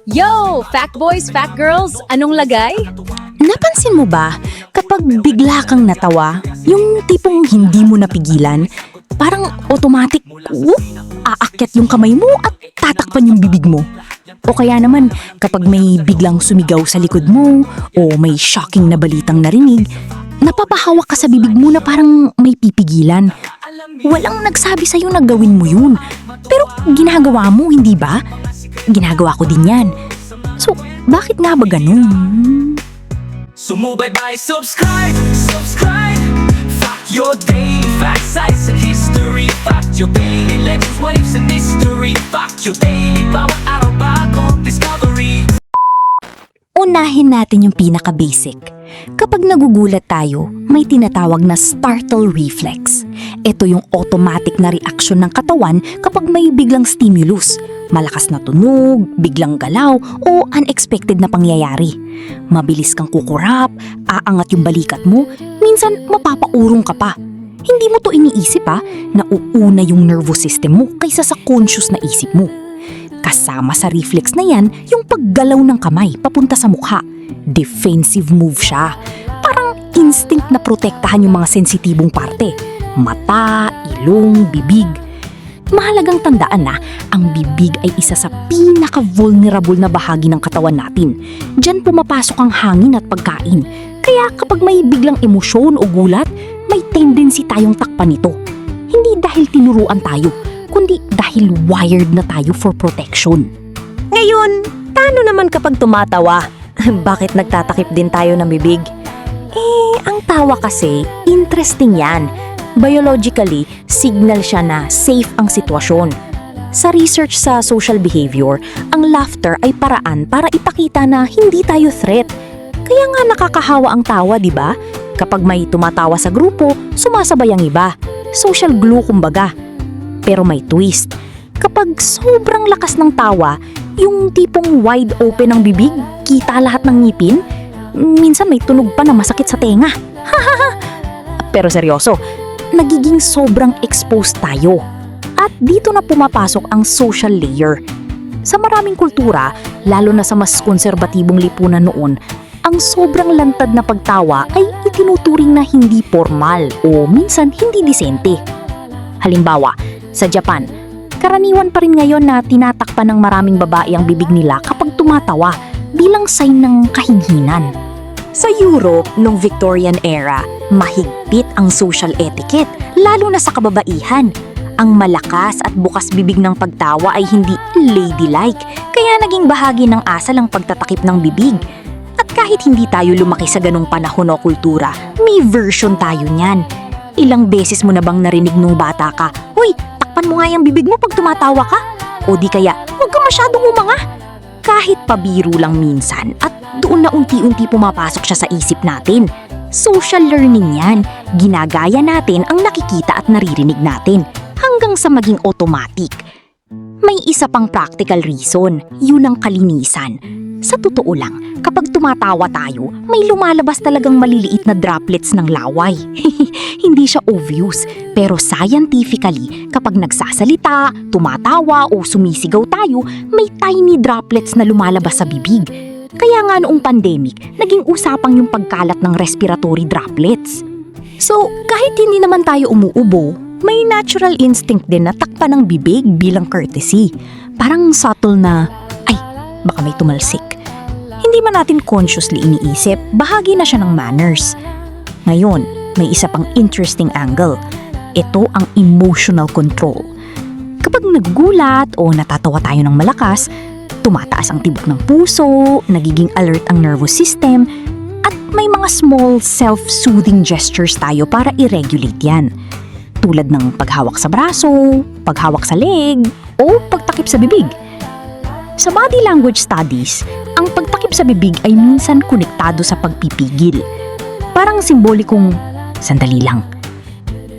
Yo! Fact boys, fact girls, anong lagay? Napansin mo ba, kapag bigla kang natawa, yung tipong hindi mo napigilan, parang automatic, whoop, aakyat yung kamay mo at tatakpan yung bibig mo. O kaya naman, kapag may biglang sumigaw sa likod mo, o may shocking na balitang narinig, napapahawak ka sa bibig mo na parang may pipigilan. Walang nagsabi sa'yo na gawin mo yun. Pero ginagawa mo, hindi ba? Ginagawa ko din yan. So, bakit nga ba ganun? Sumubaybay, subscribe, subscribe. Fact your day, fact size and history. Fact your daily legends, what ifs and mystery. Fact your daily, bawat araw bagong discovery. Unahin natin yung pinaka-basic. Kapag nagugulat tayo, may tinatawag na startle reflex. Ito yung automatic na reaksyon ng katawan kapag may biglang stimulus. Malakas na tunog, biglang galaw, o unexpected na pangyayari. Mabilis kang kukurap, aangat yung balikat mo, minsan mapapaurong ka pa. Hindi mo to iniisip nauuna yung nervous system mo kaysa sa conscious na isip mo. Kasama sa reflex na yan yung paggalaw ng kamay papunta sa mukha. Defensive move siya. Parang instinct na protektahan yung mga sensitibong parte. Mata, ilong, bibig. Mahalagang tandaan na ang bibig ay isa sa pinaka-vulnerable na bahagi ng katawan natin. Diyan pumapasok ang hangin at pagkain. Kaya kapag may biglang emosyon o gulat, may tendency tayong takpan ito. Hindi dahil tinuruan tayo, kundi dahil wired na tayo for protection. Ngayon, paano naman kapag tumatawa? Bakit nagtatakip din tayo ng bibig? Ang tawa kasi, interesting yan. Biologically, signal siya na safe ang sitwasyon. Sa research sa social behavior, ang laughter ay paraan para ipakita na hindi tayo threat. Kaya nga nakakahawa ang tawa, di ba? Kapag may tumatawa sa grupo, sumasabay ang iba. Social glue kumbaga. Pero may twist. Kapag sobrang lakas ng tawa, yung tipong wide open ang bibig, kita lahat ng ngipin, minsan may tunog pa na masakit sa tenga. Pero seryoso, nagiging sobrang exposed tayo. At dito na pumapasok ang social layer. Sa maraming kultura, lalo na sa mas konserbatibong lipunan noon, ang sobrang lantad na pagtawa ay itinuturing na hindi formal o minsan hindi disente. Halimbawa, sa Japan, karaniwan pa rin ngayon na tinatakpan ng maraming babae ang bibig nila kapag tumatawa bilang sign ng kahinhinan. Sa Europe, noong Victorian era, mahigpit ang social etiquette, lalo na sa kababaihan. Ang malakas at bukas bibig ng pagtawa ay hindi ladylike, kaya naging bahagi ng asal ang pagtatakip ng bibig. At kahit hindi tayo lumaki sa ganong panahon o kultura, may version tayo niyan. Ilang beses mo na bang narinig nung bata ka, "Hoy, takpan mo nga yung bibig mo pag tumatawa ka?" O di kaya, "Huwag ka masyadong umanga." Kahit pabiro lang minsan at doon na unti-unti pumapasok siya sa isip natin. Social learning yan. Ginagaya natin ang nakikita at naririnig natin hanggang sa maging automatic. May isa pang practical reason, yun ang kalinisan. Sa totoo lang, kapag tumatawa tayo, may lumalabas talagang maliliit na droplets ng laway. Hindi siya obvious, pero scientifically, kapag nagsasalita, tumatawa o sumisigaw tayo, may tiny droplets na lumalabas sa bibig. Kaya nga noong pandemic, naging usapang yung pagkalat ng respiratory droplets. So, kahit hindi naman tayo umuubo, may natural instinct din na takpan ng bibig bilang courtesy. Parang subtle na, ay, baka may tumalsik. Hindi man natin consciously iniisip, bahagi na siya ng manners. Ngayon, may isa pang interesting angle. Ito ang emotional control. Kapag nagugulat o natatawa tayo ng malakas, tumataas ang tibok ng puso, nagiging alert ang nervous system, at may mga small self-soothing gestures tayo para i-regulate yan. Tulad ng paghawak sa braso, paghawak sa leg, o pagtakip sa bibig. Sa body language studies, ang pagtakip sa bibig ay minsan konektado sa pagpipigil. Parang simbolikong, sandali lang.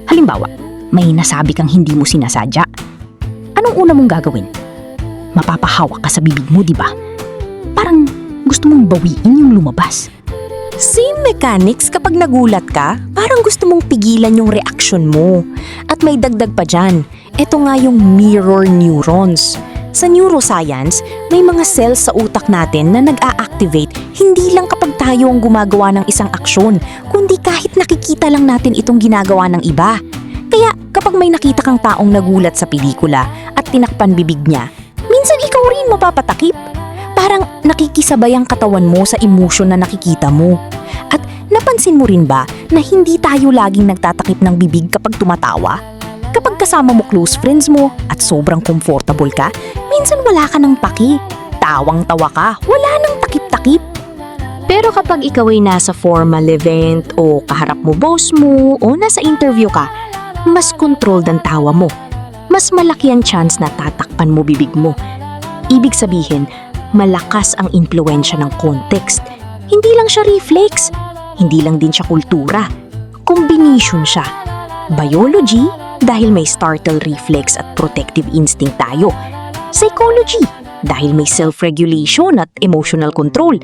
Halimbawa, may nasabi kang hindi mo sinasadya. Anong una mong gagawin? Mapapahawak ka sa bibig mo, di ba? Parang gusto mong bawiin yung lumabas. Same mechanics kapag nagulat ka, parang gusto mong pigilan yung reaksyon mo. At may dagdag pa dyan, ito nga yung mirror neurons. Sa neuroscience, may mga cells sa utak natin na nag-a-activate hindi lang kapag tayo ang gumagawa ng isang aksyon, kundi kahit nakikita lang natin itong ginagawa ng iba. Kaya kapag may nakita kang taong nagulat sa pelikula at tinakpan bibig niya, minsan ikaw rin mapapatakip. Parang nakikisabay ang katawan mo sa emosyon na nakikita mo. At napansin mo rin ba na hindi tayo laging nagtatakip ng bibig kapag tumatawa? Kapag kasama mo close friends mo at sobrang comfortable ka, minsan wala ka ng paki. Tawang-tawa ka, wala nang takip-takip. Pero kapag ikaw ay nasa formal event o kaharap mo boss mo o nasa interview ka, mas controlled ang tawa mo. Mas malaki ang chance na tatakpan mo bibig mo. Ibig sabihin, malakas ang impluensya ng context. Hindi lang siya reflex, hindi lang din siya kultura. Combination siya. Biology, dahil may startle reflex at protective instinct tayo. Psychology, dahil may self-regulation at emotional control.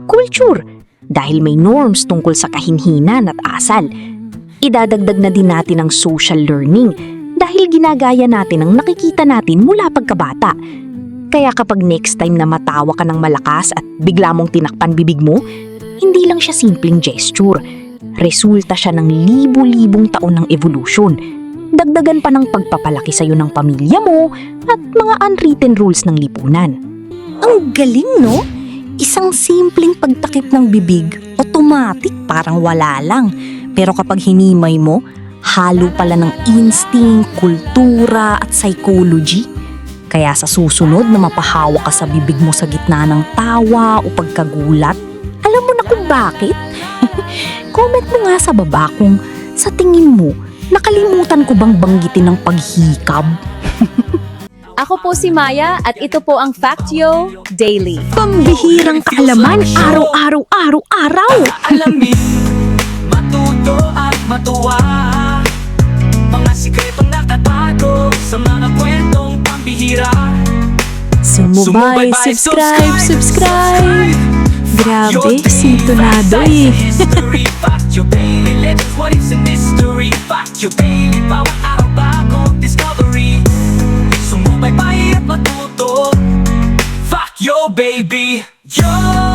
Culture, dahil may norms tungkol sa kahinhinan at asal. Idadagdag na din natin ang social learning dahil ginagaya natin ang nakikita natin mula pagkabata. Kaya kapag next time na matawa ka ng malakas at bigla mong tinakpan bibig mo, hindi lang siya simpleng gesture. Resulta siya ng libu-libong taon ng evolution. Dagdagan pa ng pagpapalaki sa'yo ng pamilya mo at mga unwritten rules ng lipunan. Ang galing, no? Isang simpleng pagtakip ng bibig, automatic parang wala lang. Pero kapag hinimay mo, halo pala ng instinct, kultura at psychology. Kaya sa susunod na mapahawak ka sa bibig mo sa gitna ng tawa o pagkagulat, alam mo na kung bakit? Comment mo nga sa baba kung sa tingin mo, nakalimutan ko bang banggitin ng paghikab? Ako po si Maya at ito po ang Factio Daily. Pambihirang kaalaman, araw-araw. Alamin, matuto at matuwa. Mga sikretong nakatago sa mga kwentong pambihira. Sumubay, subscribe. Grabe, sintonado eh. History, Factio Daily. Legends, what is a mystery? Factio Daily, bawat araw bagong discovery. Sumubay at matuto. Factio baby, yo!